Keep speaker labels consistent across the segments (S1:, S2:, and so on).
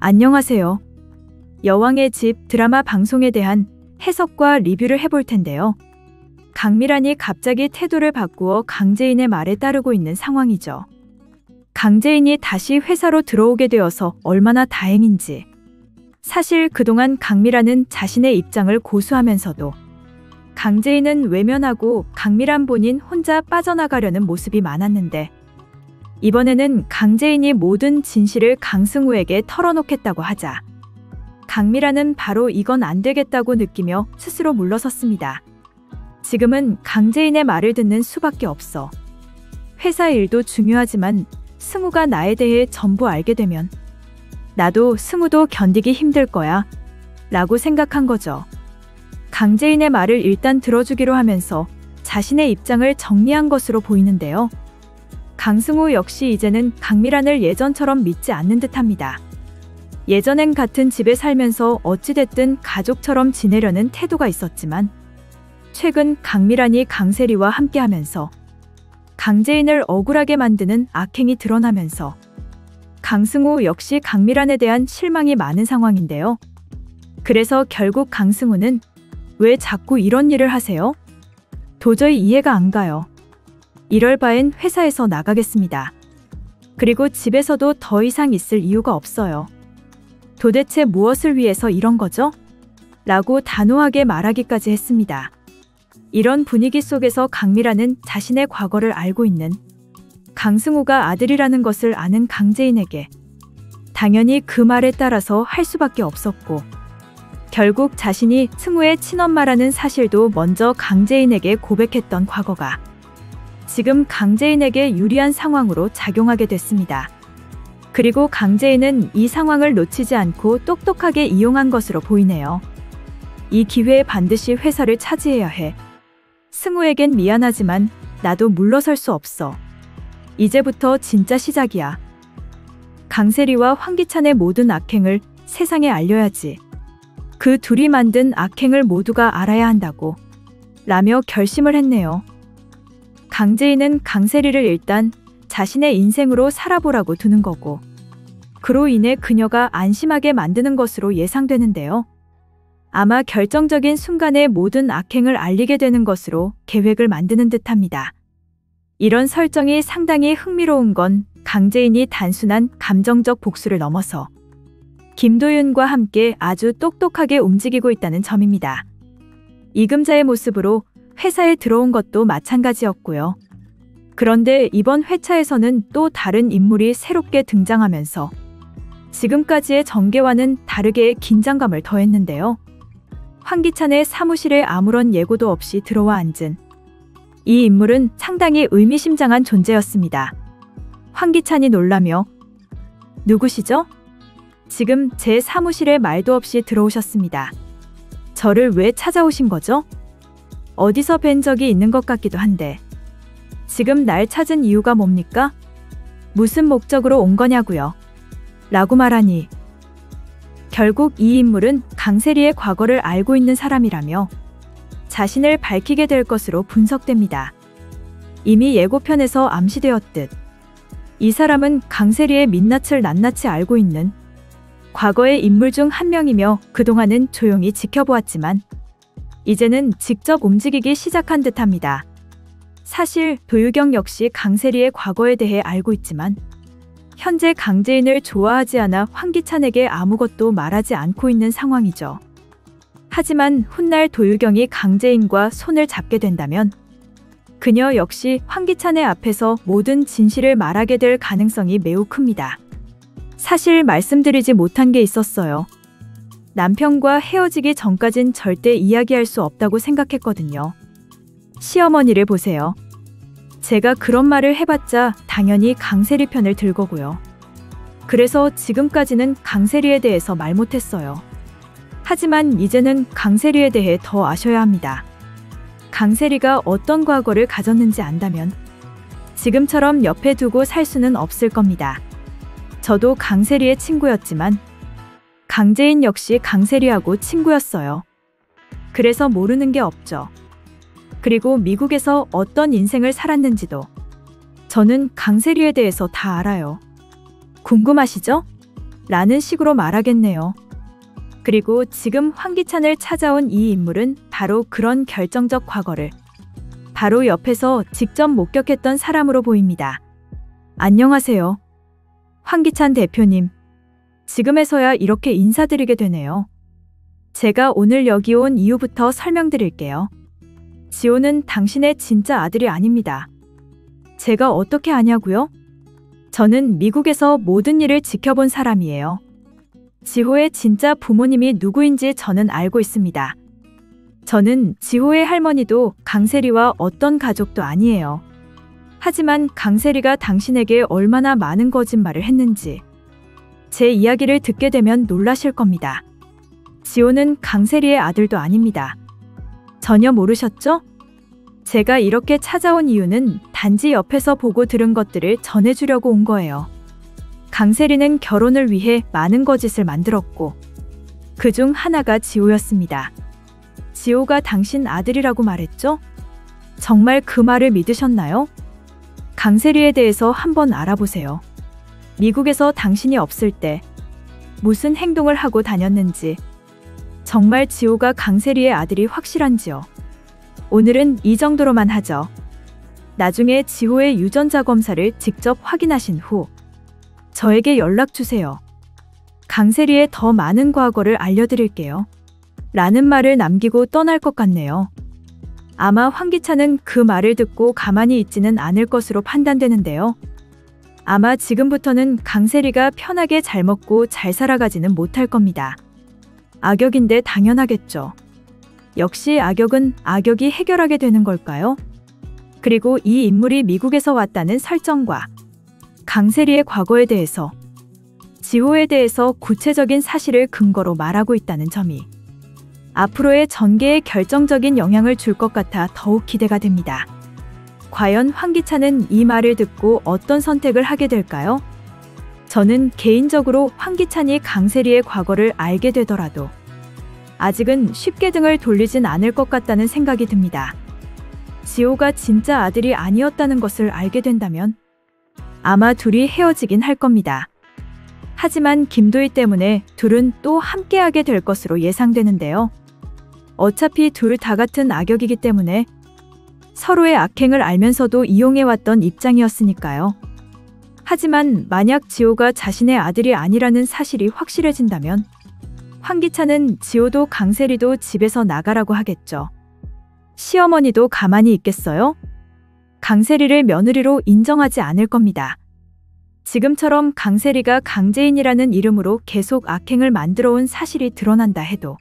S1: 안녕하세요. 여왕의 집 드라마 방송에 대한 해석과 리뷰를 해볼 텐데요. 강미란이 갑자기 태도를 바꾸어 강재인의 말에 따르고 있는 상황이죠. 강재인이 다시 회사로 들어오게 되어서 얼마나 다행인지. 사실 그동안 강미란은 자신의 입장을 고수하면서도 강재인은 외면하고 강미란 본인 혼자 빠져나가려는 모습이 많았는데, 이번에는 강재인이 모든 진실을 강승우에게 털어놓겠다고 하자 강미란은 바로 이건 안 되겠다고 느끼며 스스로 물러섰습니다. 지금은 강재인의 말을 듣는 수밖에 없어. 회사 일도 중요하지만 승우가 나에 대해 전부 알게 되면 나도 승우도 견디기 힘들 거야 라고 생각한 거죠. 강재인의 말을 일단 들어주기로 하면서 자신의 입장을 정리한 것으로 보이는데요. 강승우 역시 이제는 강미란을 예전처럼 믿지 않는 듯합니다. 예전엔 같은 집에 살면서 어찌됐든 가족처럼 지내려는 태도가 있었지만, 최근 강미란이 강세리와 함께하면서 강재인을 억울하게 만드는 악행이 드러나면서 강승우 역시 강미란에 대한 실망이 많은 상황인데요. 그래서 결국 강승우는 왜 자꾸 이런 일을 하세요? 도저히 이해가 안 가요. 이럴 바엔 회사에서 나가겠습니다. 그리고 집에서도 더 이상 있을 이유가 없어요. 도대체 무엇을 위해서 이런 거죠? 라고 단호하게 말하기까지 했습니다. 이런 분위기 속에서 강미란은 자신의 과거를 알고 있는 강승우가 아들이라는 것을 아는 강재인에게 당연히 그 말에 따라서 할 수밖에 없었고, 결국 자신이 승우의 친엄마라는 사실도 먼저 강재인에게 고백했던 과거가 지금 강재인에게 유리한 상황으로 작용하게 됐습니다. 그리고 강재인은 이 상황을 놓치지 않고 똑똑하게 이용한 것으로 보이네요. 이 기회에 반드시 회사를 차지해야 해. 승우에겐 미안하지만 나도 물러설 수 없어. 이제부터 진짜 시작이야. 강세리와 황기찬의 모든 악행을 세상에 알려야지. 그 둘이 만든 악행을 모두가 알아야 한다고 라며 결심을 했네요. 강재인은 강세리를 일단 자신의 인생으로 살아보라고 두는 거고, 그로 인해 그녀가 안심하게 만드는 것으로 예상되는데요. 아마 결정적인 순간에 모든 악행을 알리게 되는 것으로 계획을 만드는 듯합니다. 이런 설정이 상당히 흥미로운 건 강재인이 단순한 감정적 복수를 넘어서 김도윤과 함께 아주 똑똑하게 움직이고 있다는 점입니다. 이금자의 모습으로 회사에 들어온 것도 마찬가지였고요. 그런데 이번 회차에서는 또 다른 인물이 새롭게 등장하면서 지금까지의 전개와는 다르게 긴장감을 더했는데요. 황기찬의 사무실에 아무런 예고도 없이 들어와 앉은 이 인물은 상당히 의미심장한 존재였습니다. 황기찬이 놀라며 "누구시죠? 지금 제 사무실에 말도 없이 들어오셨습니다. 저를 왜 찾아오신 거죠? 어디서 뵌 적이 있는 것 같기도 한데 지금 날 찾은 이유가 뭡니까? 무슨 목적으로 온 거냐고요?" 라고 말하니 결국 이 인물은 강세리의 과거를 알고 있는 사람이라며 자신을 밝히게 될 것으로 분석됩니다. 이미 예고편에서 암시되었듯 이 사람은 강세리의 민낯을 낱낱이 알고 있는 과거의 인물 중 한 명이며 그동안은 조용히 지켜보았지만 이제는 직접 움직이기 시작한 듯합니다. 사실 도유경 역시 강세리의 과거에 대해 알고 있지만 현재 강재인을 좋아하지 않아 황기찬에게 아무것도 말하지 않고 있는 상황이죠. 하지만 훗날 도유경이 강재인과 손을 잡게 된다면 그녀 역시 황기찬의 앞에서 모든 진실을 말하게 될 가능성이 매우 큽니다. 사실 말씀드리지 못한 게 있었어요. 남편과 헤어지기 전까진 절대 이야기할 수 없다고 생각했거든요. 시어머니를 보세요. 제가 그런 말을 해봤자 당연히 강세리 편을 들 거고요. 그래서 지금까지는 강세리에 대해서 말 못했어요. 하지만 이제는 강세리에 대해 더 아셔야 합니다. 강세리가 어떤 과거를 가졌는지 안다면 지금처럼 옆에 두고 살 수는 없을 겁니다. 저도 강세리의 친구였지만 강재인 역시 강세리하고 친구였어요. 그래서 모르는 게 없죠. 그리고 미국에서 어떤 인생을 살았는지도 저는 강세리에 대해서 다 알아요. 궁금하시죠? 라는 식으로 말하겠네요. 그리고 지금 황기찬을 찾아온 이 인물은 바로 그런 결정적 과거를 바로 옆에서 직접 목격했던 사람으로 보입니다. 안녕하세요. 황기찬 대표님. 지금에서야 이렇게 인사드리게 되네요. 제가 오늘 여기 온 이유부터 설명드릴게요. 지호는 당신의 진짜 아들이 아닙니다. 제가 어떻게 아냐고요? 저는 미국에서 모든 일을 지켜본 사람이에요. 지호의 진짜 부모님이 누구인지 저는 알고 있습니다. 저는 지호의 할머니도 강세리와 어떤 가족도 아니에요. 하지만 강세리가 당신에게 얼마나 많은 거짓말을 했는지 제 이야기를 듣게 되면 놀라실 겁니다. 지호는 강세리의 아들도 아닙니다. 전혀 모르셨죠? 제가 이렇게 찾아온 이유는 단지 옆에서 보고 들은 것들을 전해주려고 온 거예요. 강세리는 결혼을 위해 많은 거짓을 만들었고 그중 하나가 지호였습니다. 지호가 당신 아들이라고 말했죠? 정말 그 말을 믿으셨나요? 강세리에 대해서 한번 알아보세요. 미국에서 당신이 없을 때 무슨 행동을 하고 다녔는지, 정말 지호가 강세리의 아들이 확실한지요. 오늘은 이 정도로만 하죠. 나중에 지호의 유전자 검사를 직접 확인하신 후 저에게 연락 주세요. 강세리의 더 많은 과거를 알려드릴게요. 라는 말을 남기고 떠날 것 같네요. 아마 황기찬은 그 말을 듣고 가만히 있지는 않을 것으로 판단되는데요. 아마 지금부터는 강세리가 편하게 잘 먹고 잘 살아가지는 못할 겁니다. 악역인데 당연하겠죠. 역시 악역은 악역이 해결하게 되는 걸까요? 그리고 이 인물이 미국에서 왔다는 설정과 강세리의 과거에 대해서, 지호에 대해서 구체적인 사실을 근거로 말하고 있다는 점이 앞으로의 전개에 결정적인 영향을 줄 것 같아 더욱 기대가 됩니다. 과연 황기찬은 이 말을 듣고 어떤 선택을 하게 될까요? 저는 개인적으로 황기찬이 강세리의 과거를 알게 되더라도 아직은 쉽게 등을 돌리진 않을 것 같다는 생각이 듭니다. 지호가 진짜 아들이 아니었다는 것을 알게 된다면 아마 둘이 헤어지긴 할 겁니다. 하지만 김도희 때문에 둘은 또 함께하게 될 것으로 예상되는데요. 어차피 둘 다 같은 악역이기 때문에 서로의 악행을 알면서도 이용해왔던 입장이었으니까요. 하지만 만약 지호가 자신의 아들이 아니라는 사실이 확실해진다면 황기찬은 지호도 강세리도 집에서 나가라고 하겠죠. 시어머니도 가만히 있겠어요? 강세리를 며느리로 인정하지 않을 겁니다. 지금처럼 강세리가 강재인이라는 이름으로 계속 악행을 만들어온 사실이 드러난다 해도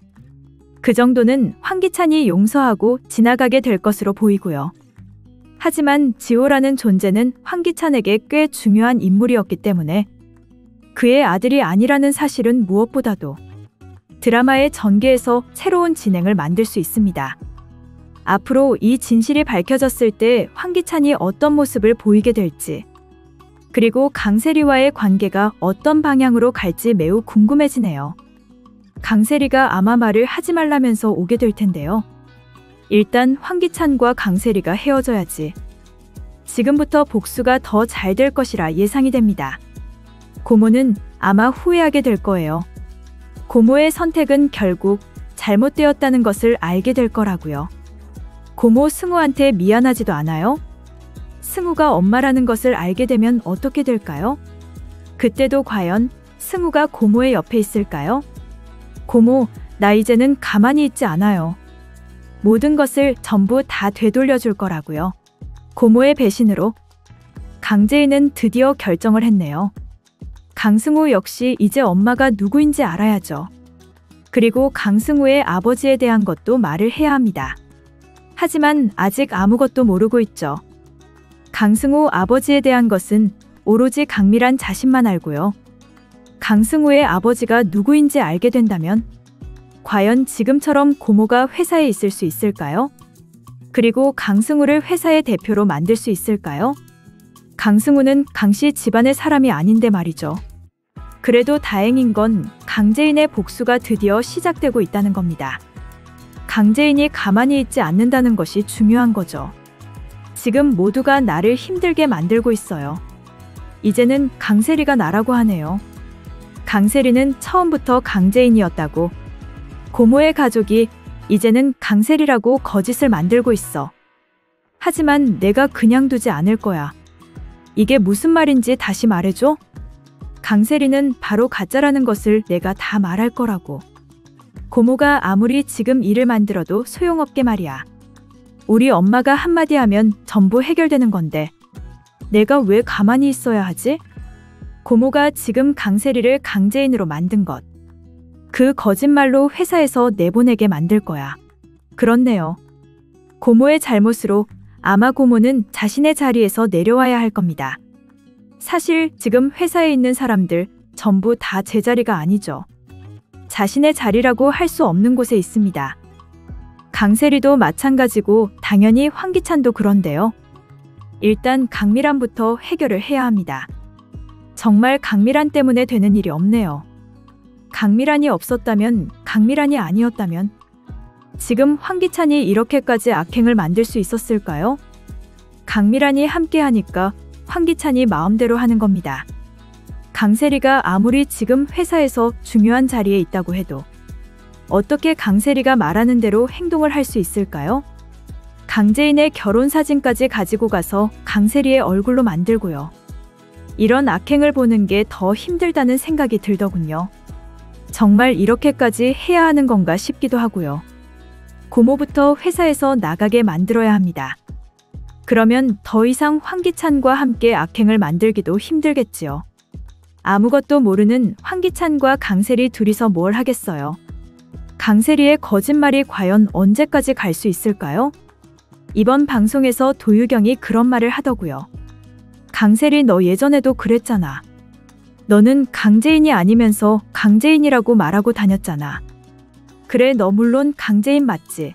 S1: 그 정도는 황기찬이 용서하고 지나가게 될 것으로 보이고요. 하지만 지호라는 존재는 황기찬에게 꽤 중요한 인물이었기 때문에 그의 아들이 아니라는 사실은 무엇보다도 드라마의 전개에서 새로운 진행을 만들 수 있습니다. 앞으로 이 진실이 밝혀졌을 때 황기찬이 어떤 모습을 보이게 될지, 그리고 강세리와의 관계가 어떤 방향으로 갈지 매우 궁금해지네요. 강세리가 아마 말을 하지 말라면서 오게 될 텐데요. 일단 황기찬과 강세리가 헤어져야지. 지금부터 복수가 더 잘 될 것이라 예상이 됩니다. 고모는 아마 후회하게 될 거예요. 고모의 선택은 결국 잘못되었다는 것을 알게 될 거라고요. 고모 승우한테 미안하지도 않아요? 승우가 엄마라는 것을 알게 되면 어떻게 될까요? 그때도 과연 승우가 고모의 옆에 있을까요? 고모, 나 이제는 가만히 있지 않아요. 모든 것을 전부 다 되돌려 줄 거라고요. 고모의 배신으로 강재인은 드디어 결정을 했네요. 강승우 역시 이제 엄마가 누구인지 알아야죠. 그리고 강승우의 아버지에 대한 것도 말을 해야 합니다. 하지만 아직 아무것도 모르고 있죠. 강승우 아버지에 대한 것은 오로지 강미란 자신만 알고요. 강승우의 아버지가 누구인지 알게 된다면 과연 지금처럼 고모가 회사에 있을 수 있을까요? 그리고 강승우를 회사의 대표로 만들 수 있을까요? 강승우는 강씨 집안의 사람이 아닌데 말이죠. 그래도 다행인 건 강재인의 복수가 드디어 시작되고 있다는 겁니다. 강재인이 가만히 있지 않는다는 것이 중요한 거죠. 지금 모두가 나를 힘들게 만들고 있어요. 이제는 강세리가 나라고 하네요. 강세리는 처음부터 강재인이었다고. 고모의 가족이 이제는 강세리라고 거짓을 만들고 있어. 하지만 내가 그냥 두지 않을 거야. 이게 무슨 말인지 다시 말해줘? 강세리는 바로 가짜라는 것을 내가 다 말할 거라고. 고모가 아무리 지금 일을 만들어도 소용없게 말이야. 우리 엄마가 한마디 하면 전부 해결되는 건데 내가 왜 가만히 있어야 하지? 고모가 지금 강세리를 강재인으로 만든 것. 그 거짓말로 회사에서 내보내게 만들 거야. 그렇네요. 고모의 잘못으로 아마 고모는 자신의 자리에서 내려와야 할 겁니다. 사실 지금 회사에 있는 사람들 전부 다 제 자리가 아니죠. 자신의 자리라고 할 수 없는 곳에 있습니다. 강세리도 마찬가지고 당연히 황기찬도 그런데요. 일단 강미란부터 해결을 해야 합니다. 정말 강미란 때문에 되는 일이 없네요. 강미란이 없었다면, 강미란이 아니었다면 지금 황기찬이 이렇게까지 악행을 만들 수 있었을까요? 강미란이 함께하니까 황기찬이 마음대로 하는 겁니다. 강세리가 아무리 지금 회사에서 중요한 자리에 있다고 해도 어떻게 강세리가 말하는 대로 행동을 할 수 있을까요? 강재인의 결혼 사진까지 가지고 가서 강세리의 얼굴로 만들고요. 이런 악행을 보는 게 더 힘들다는 생각이 들더군요. 정말 이렇게까지 해야 하는 건가 싶기도 하고요. 고모부터 회사에서 나가게 만들어야 합니다. 그러면 더 이상 황기찬과 함께 악행을 만들기도 힘들겠지요. 아무것도 모르는 황기찬과 강세리 둘이서 뭘 하겠어요. 강세리의 거짓말이 과연 언제까지 갈 수 있을까요? 이번 방송에서 도유경이 그런 말을 하더고요. 강세리 너 예전에도 그랬잖아. 너는 강재인이 아니면서 강재인이라고 말하고 다녔잖아. 그래 너 물론 강재인 맞지.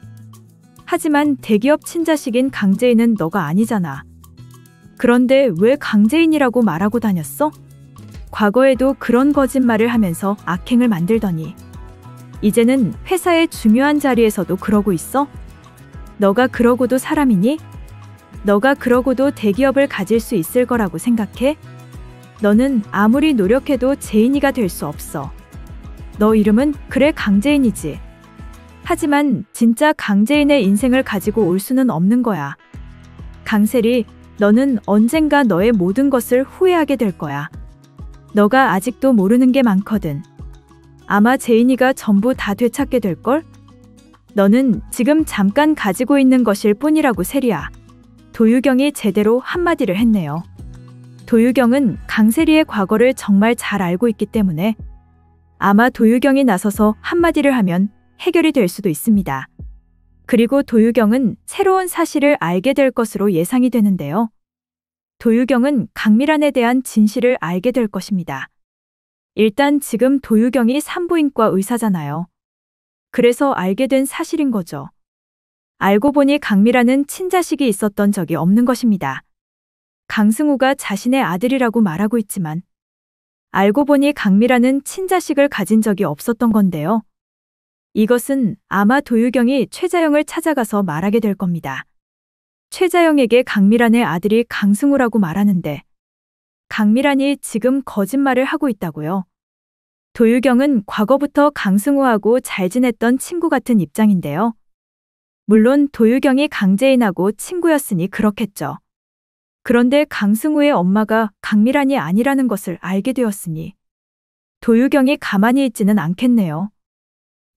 S1: 하지만 대기업 친자식인 강재인은 너가 아니잖아. 그런데 왜 강재인이라고 말하고 다녔어? 과거에도 그런 거짓말을 하면서 악행을 만들더니 이제는 회사의 중요한 자리에서도 그러고 있어? 너가 그러고도 사람이니? 너가 그러고도 대기업을 가질 수 있을 거라고 생각해? 너는 아무리 노력해도 재인이가 될 수 없어. 너 이름은 그래 강재인이지. 하지만 진짜 강재인의 인생을 가지고 올 수는 없는 거야. 강세리, 너는 언젠가 너의 모든 것을 후회하게 될 거야. 너가 아직도 모르는 게 많거든. 아마 재인이가 전부 다 되찾게 될걸? 너는 지금 잠깐 가지고 있는 것일 뿐이라고 세리야. 도유경이 제대로 한마디를 했네요. 도유경은 강세리의 과거를 정말 잘 알고 있기 때문에 아마 도유경이 나서서 한마디를 하면 해결이 될 수도 있습니다. 그리고 도유경은 새로운 사실을 알게 될 것으로 예상이 되는데요. 도유경은 강미란에 대한 진실을 알게 될 것입니다. 일단 지금 도유경이 산부인과 의사잖아요. 그래서 알게 된 사실인 거죠. 알고 보니 강미란은 친자식이 있었던 적이 없는 것입니다. 강승우가 자신의 아들이라고 말하고 있지만 알고 보니 강미란은 친자식을 가진 적이 없었던 건데요. 이것은 아마 도유경이 최자영을 찾아가서 말하게 될 겁니다. 최자영에게 강미란의 아들이 강승우라고 말하는데 강미란이 지금 거짓말을 하고 있다고요. 도유경은 과거부터 강승우하고 잘 지냈던 친구 같은 입장인데요. 물론 도유경이 강재인하고 친구였으니 그렇겠죠. 그런데 강승우의 엄마가 강미란이 아니라는 것을 알게 되었으니 도유경이 가만히 있지는 않겠네요.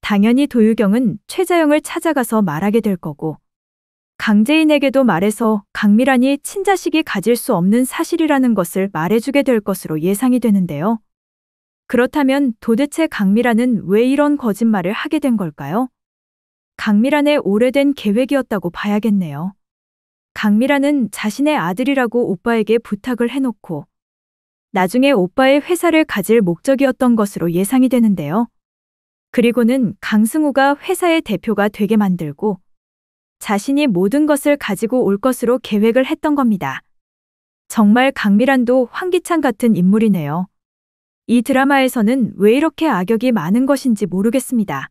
S1: 당연히 도유경은 최자영을 찾아가서 말하게 될 거고 강재인에게도 말해서 강미란이 친자식이 가질 수 없는 사실이라는 것을 말해주게 될 것으로 예상이 되는데요. 그렇다면 도대체 강미란은 왜 이런 거짓말을 하게 된 걸까요? 강미란의 오래된 계획이었다고 봐야겠네요. 강미란은 자신의 아들이라고 오빠에게 부탁을 해놓고 나중에 오빠의 회사를 가질 목적이었던 것으로 예상이 되는데요. 그리고는 강승우가 회사의 대표가 되게 만들고 자신이 모든 것을 가지고 올 것으로 계획을 했던 겁니다. 정말 강미란도 황기찬 같은 인물이네요. 이 드라마에서는 왜 이렇게 악역이 많은 것인지 모르겠습니다.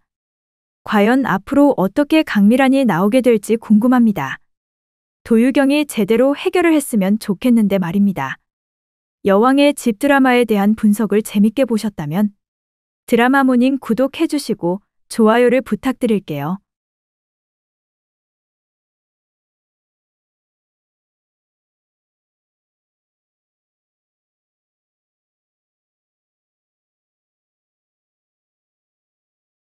S1: 과연 앞으로 어떻게 강미란이 나오게 될지 궁금합니다. 도유경이 제대로 해결을 했으면 좋겠는데 말입니다. 여왕의 집 드라마에 대한 분석을 재밌게 보셨다면 드라마 모닝 구독해주시고 좋아요를 부탁드릴게요.